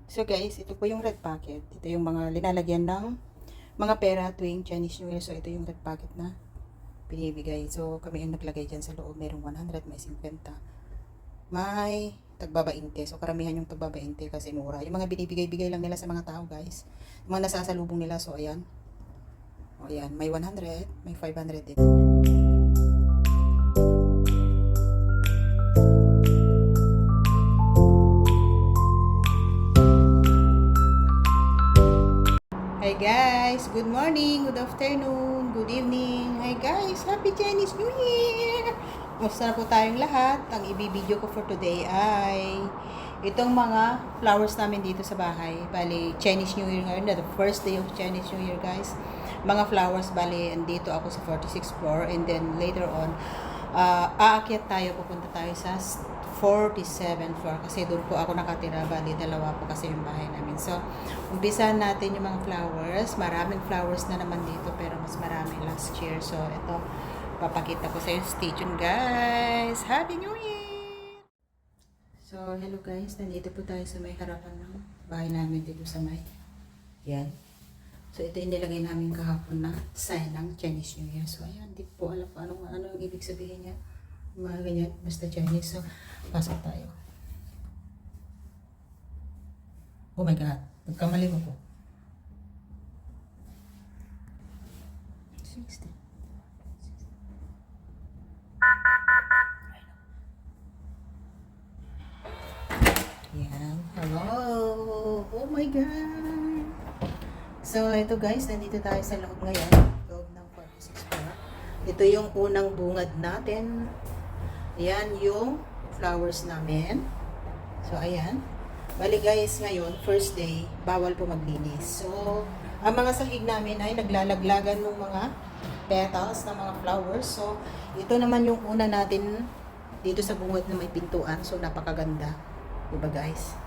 So guys, ito po yung red packet. Ito yung mga linalagyan ng mga pera tuwing Chinese New Year. So ito yung red packet na binibigay. So kami yung naglagay dyan sa loob. Merong 100, may 50. May tagbaba 20. So karamihan yung tagbaba 20 kasi mura. Yung mga binibigay-bigay lang nila sa mga tao guys. Yung mga nasasalubong nila. So ayan. O ayan, may 100, may 500 din. Hi guys, good morning, good afternoon, good evening. Hi guys, happy Chinese New Year! Musta po tayong lahat? Ang ibibideo ko for today ay itong mga flowers namin dito sa bahay. Bali, Chinese New Year ngayon, the first day of Chinese New Year guys. Mga flowers, bali, andito ako sa 46th floor and then later on, aakyat tayo, pupunta tayo sa 47th floor kasi doon po ako nakatira. Bali, dalawa po kasi yung bahay namin. So, umpisahan natin yung mga flowers. Maraming flowers na naman dito pero mas marami last year. So, ito, papakita ko sa inyo. Stay tuned guys! Happy New Year! So, hello guys. Nandito po tayo sa may harapan ng bahay namin dito sa may. Yan. So, ito yung nilagay namin kahapon na sign ng Chinese New Year. So, ayan. Hindi po alam kung ano yung ibig sabihin niya. Mga ganyan. Basta Chinese. So, pasok tayo. Oh my God. Nagkamali mo po. 60. Yan. Hello. Oh my God. So, ito guys. Nandito tayo sa loob ngayon. Loob ng 46 floor. Ito yung unang bungad natin. Ayan yung flowers namin. So, ayan. Bali guys, ngayon, first day, bawal po maglinis. So, ang mga sahig namin ay naglalaglagan ng mga petals ng mga flowers. So, ito naman yung una natin dito sa bungad na may pintuan. So, napakaganda. Diba guys?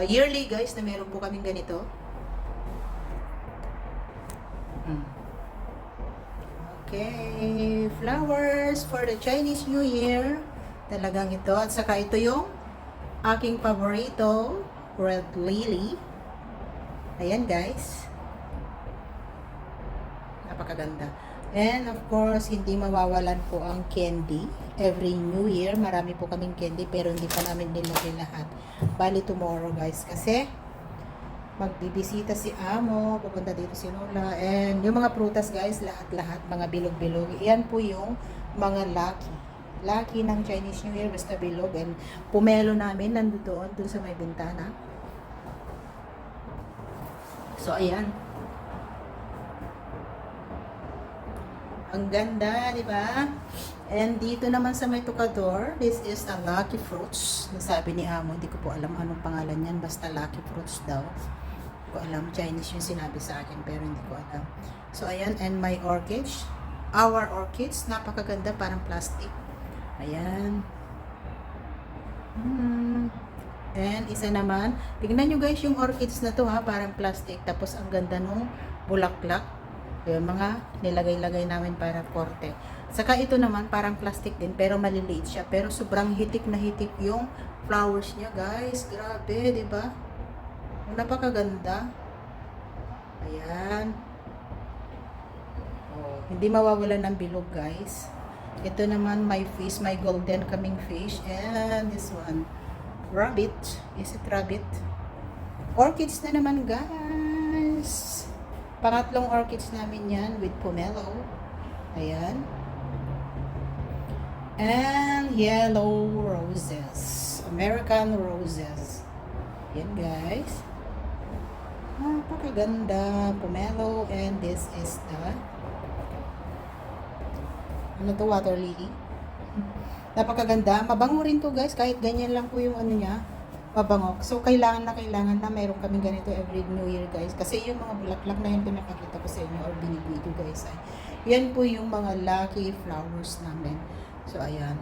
Yearly guys, na meron po kaming ganito. Okay, flowers for the Chinese New Year. Talagang ito. At saka ito yung aking paborito, red lily. Ayan guys. Napakaganda. And of course, hindi mawawalan po ang candy. Every New Year, marami po kaming candy pero hindi pa namin nilagay lahat. Bali tomorrow guys. Kasi magbibisita si Amo, pupunta dito si Lola, and yung mga prutas guys, lahat-lahat, mga bilog-bilog, yan po yung mga lucky ng Chinese New Year, basta bilog, and pumelo namin, nandoon, dun sa may bintana. So, ayan. Ang ganda, di ba? And dito naman sa may tukador, this is a lucky fruits. Nasabi ni Amo, hindi ko po alam anong pangalan yan, basta lucky fruits daw. Ko alam, Chinese yung sinabi sa akin pero hindi ko alam. So ayan, and my orchids, our orchids, napakaganda, parang plastic. Ayan. And isa naman, tignan nyo guys yung orchids na to ha, parang plastic, tapos ang ganda nung bulaklak. Yung mga nilagay-lagay namin para korte. Saka ito naman parang plastic din pero maliliit siya, pero sobrang hitik na hitik yung flowers niya guys. Grabe, di ba? Napakaganda. Ayan. Oh, hindi mawawalan ng bilog guys. Ito naman my fish, my golden coming fish. And this one, rabbit. Is it rabbit? Orchids na naman guys. Pangatlong orchids namin yan with pomelo. Ayan. And yellow roses. American roses. Yan guys. Napakaganda, pomelo, and this is the ano to, water lily. Napakaganda, mabango rin to guys, kahit ganyan lang po yung ano niya, mabango. So kailangan na mayroon kaming ganito every New Year guys, kasi yung mga bulaklak na yun pinakakita ko sa inyo or binibideo guys, ay yan po yung mga lucky flowers namin. So ayan.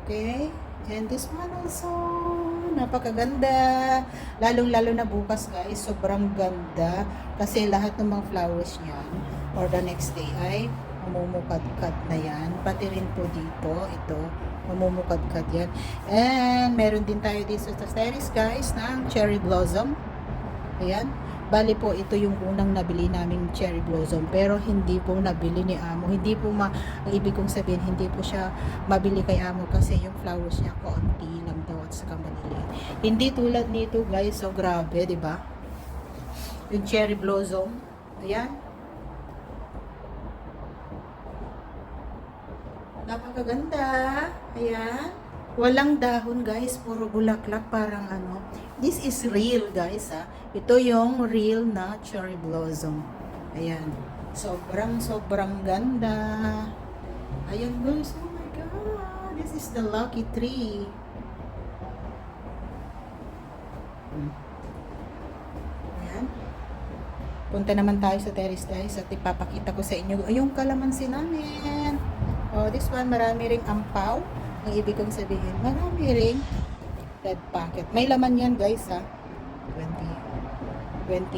Okay, and this one also, napakaganda. Lalong-lalo na bukas guys, sobrang ganda. Kasi lahat ng mga flowers niyan, or the next day ay mamumukad-kad na yan. Pati rin po dito, ito, mamumukadkad yan. And meron din tayo dito sa terrace guys ng cherry blossom. Ayan. Bali po, ito yung unang nabili naming cherry blossom. Pero hindi po nabili ni Amo. Hindi po ang ibig kong sabihin, hindi po siya mabili kay Amo kasi yung flowers niya konti lang daw at saka maliliit. Hindi tulad nito guys. So grabe, di ba? Yung cherry blossom. Ayan. Napakaganda. Ayan. Walang dahon guys. Puro bulaklak. Parang ano. This is real guys ha. Ito yung real na cherry blossom. Ayan. Sobrang ganda. Ayan guys. Oh my God. This is the lucky tree. Ayan. Punta naman tayo sa terrace guys at ipapakita ko sa inyo yung kalamansi namin. Oh, this one, marami ring ampaw. Ang ibig kong sabihin, marami ring red packet. May laman yan guys ha. 20 $20.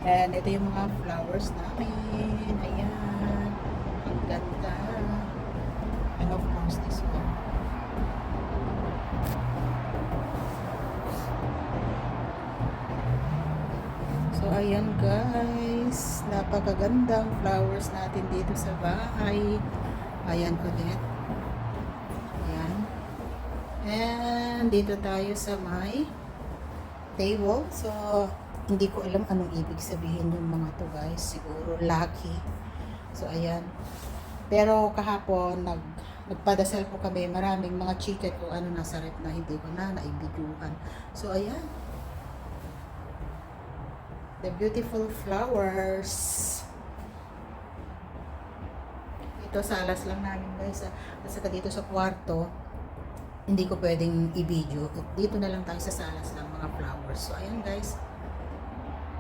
And ito yung mga flowers namin. Ayan. Ang ganda. And of course, this one. So, ayan guys. Napakagandang flowers natin dito sa bahay. Ayan ulit. Ayan. And dito tayo sa may table. So, hindi ko alam anong ibig sabihin yung mga to guys. Siguro lucky. So, ayan. Pero kahapon, nagpadasal po kami. Maraming mga chicken o ano nasa rep na hindi ko na naibiduhan. So, ayan. The beautiful flowers. Ito, salas lang namin guys. At saka dito sa kwarto, hindi ko pwedeng i-video. Dito na lang tayo sa salas ng mga flowers. So, ayan guys.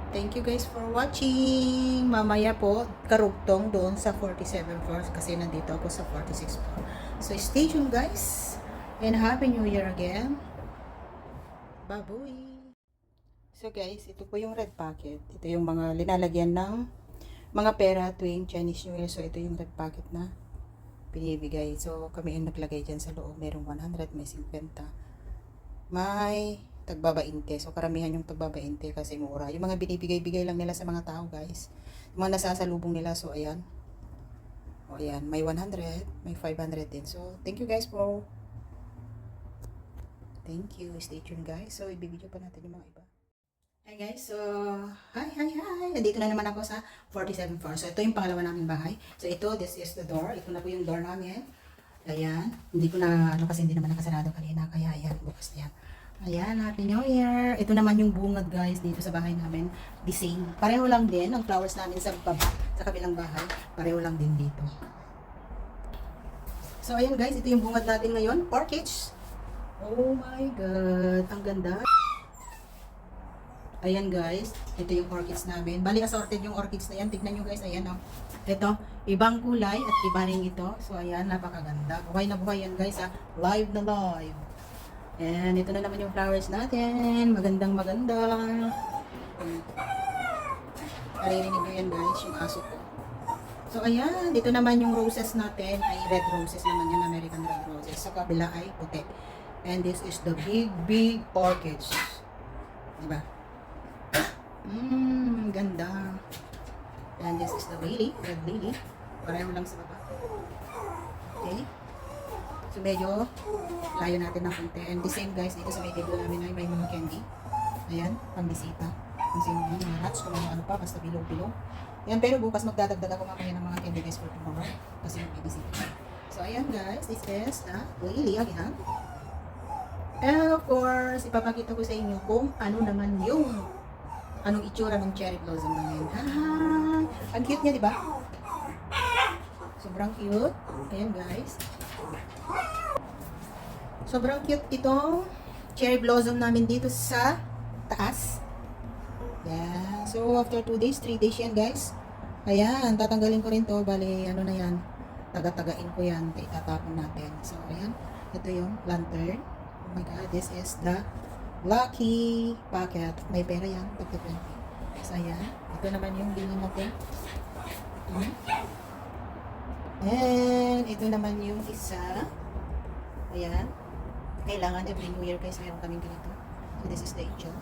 Thank you guys for watching. Mamaya po, karugtong doon sa 47 floor kasi nandito ako sa 46 floor. So, stay tuned guys. And Happy New Year again. Babuy! So guys, ito po yung red packet. Ito yung mga linalagyan ng mga pera tuwing Chinese New Year. So ito yung red packet na binibigay. So kami yung naglagay dyan sa loob. Merong 100, may 50. May tagbaba 20. So karamihan yung tagbaba 20 kasi mura. Yung mga binibigay-bigay lang nila sa mga tao guys. Yung mga nasasalubong nila. So ayan. O ayan. May 100, may 500 din. So thank you guys for. Thank you. Stay tuned guys. So ibibideo pa natin yung mga iba. Hi guys, so hi. Nandito na naman ako sa 47 floor. So ito yung pangalawa naming bahay. So ito, this is the door. Ito na po yung door namin. Ayan. Hindi ko na, kasi hindi naman nakasarado kanina. Kaya ayan, bukas na yan. Ayan, Happy New Year. Ito naman yung bungad guys dito sa bahay namin. The same. Pareho lang din ang flowers namin sa baba, sa kabilang bahay. Pareho lang din dito. So ayan guys, ito yung bungad natin ngayon. Orchids. Oh my God. Ang ganda. Ayan guys, ito yung orchids namin. Bali assorted yung orchids na yan. Tignan nyo guys, ayan o. Ito, ibang kulay at iba rin ito. So ayan, napakaganda. Buhay na buhay yan guys ha. Live na live. And ito na naman yung flowers natin. Magandang maganda. Naririnig nyo yan guys, yung aso ko. So ayan, dito naman yung roses natin. Ay red roses naman yan, American red roses. Sa kabila ay puti. And this is the big orchids. Diba? Ganda. And this is the lily, red lily. Pareho lang sa baba. Okay. So medyo layo natin ng konti. And the same guys, dito sa may table namin ay may mga candy. Ayan, pambisita. Kung sino mga nuts, kung ano pa, basta bilog-bilog. Ayan, pero bukas magdadagdag ako mamaya ng mga candy guys for tomorrow. Kasi magbibisita. So ayan guys, this is the lily again. And of course, ipapakita ko sa inyo kung ano naman yung anong itsura ng cherry blossom namin. Ang cute niya, di ba? Sobrang cute. Ayan, guys. Sobrang cute itong cherry blossom namin dito sa taas. Yan. So, after 2 days, 3 days yan, guys. Ayan, tatanggalin ko rin to. Bali, ano na yan. Taga-tagain ko yan. Itatapon natin. So, ayan. Ito yung lantern. Oh my God, this is the lucky packet. May pera yan. Tagto 20. So, ayan. Ito naman yung bilhin natin. And ito naman yung isa. Ayan. Kailangan every New Year guys, meron kaming ganito. So this is the itsyo.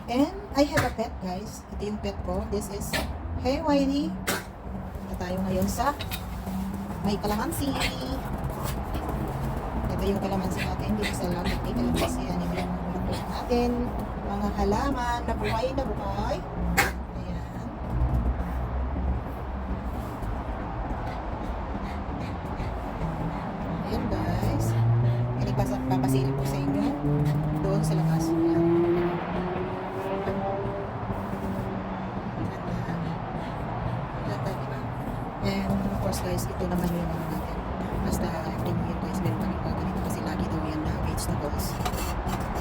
And I have a pet guys. Ito yung pet ko. This is Hey Whitey. Na tayo ngayon sa may kalamansi. Ito yung kalamansi natin. Dito sa langit may kalamansi. Yan yung mga bulaklak natin. Mga halaman na buhay na buhay. Ayan. Ayan guys. Papasilip ko sa inyo doon sa labas. Ayan. Ganda, diba? And of course guys, ito naman yung ano natin. Basta every year guys, meron kami ganito kasi lagi daw yan na vegetables.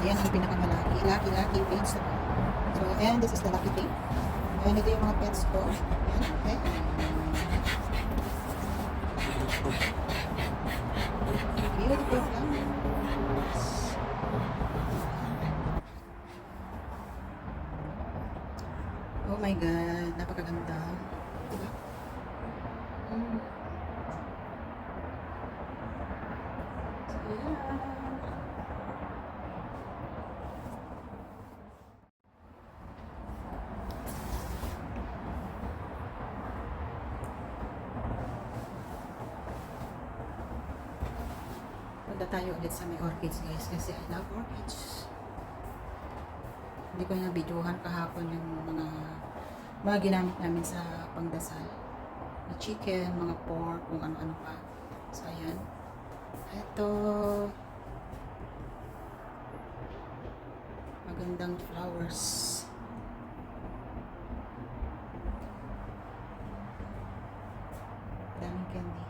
Ayan ang pinakamalaki. Lucky vegetable. So, and this is the lucky thing. And ito yung mga pets ko. Ayan, okay. Beautiful flowers. Oh my God, napakaganda. Diba? So, yeah. Punta tayo ulit sa may orchids guys kasi I love orchids. Hindi ko na videohan kahapon yung mga ginamit namin sa pangdasal. Mga chicken, mga pork, kung ano-ano pa. So ayan. Ito magandang flowers. Daming candy.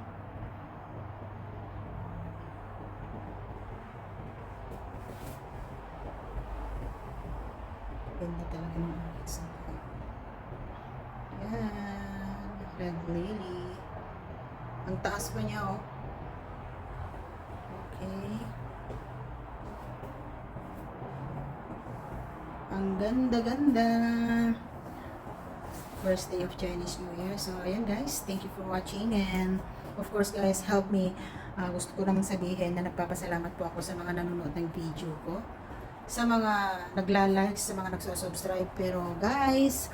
Ganda talaga ng orchids na ito. Yan. Red lily. Ang taas pa niya, oh. Okay. Ang ganda-ganda. First day of Chinese New Year. So, ayan guys. Thank you for watching. And, of course guys, help me. Gusto ko naman sabihin na nagpapasalamat po ako sa mga nanonood ng video ko. Sa mga nagla-like, sa mga nagsusubscribe. Pero guys,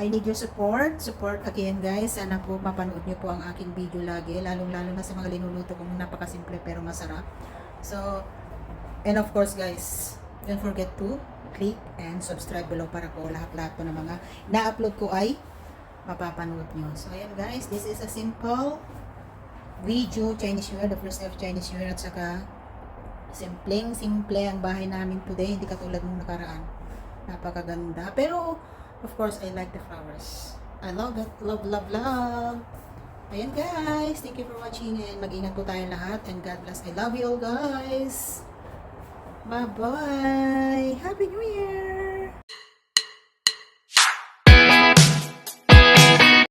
I need your support. Support again guys. Sana po mapanood nyo po ang aking video lagi. Lalong-lalo na sa mga linuluto kong napakasimple pero masarap. So, and of course guys, don't forget to click and subscribe below para po lahat-lahat po ng mga na-upload ko ay mapapanood nyo. So, ayan guys, this is a simple video, Chinese New Year, the first day of Chinese New Year, at saka simple ang bahay namin today, hindi katulad nung nakaraan. Napakaganda. Pero, of course, I like the flowers. I love it. Love, love, love. Ayan guys, thank you for watching and mag-ingat po tayong lahat and God bless. I love you all guys. Bye-bye.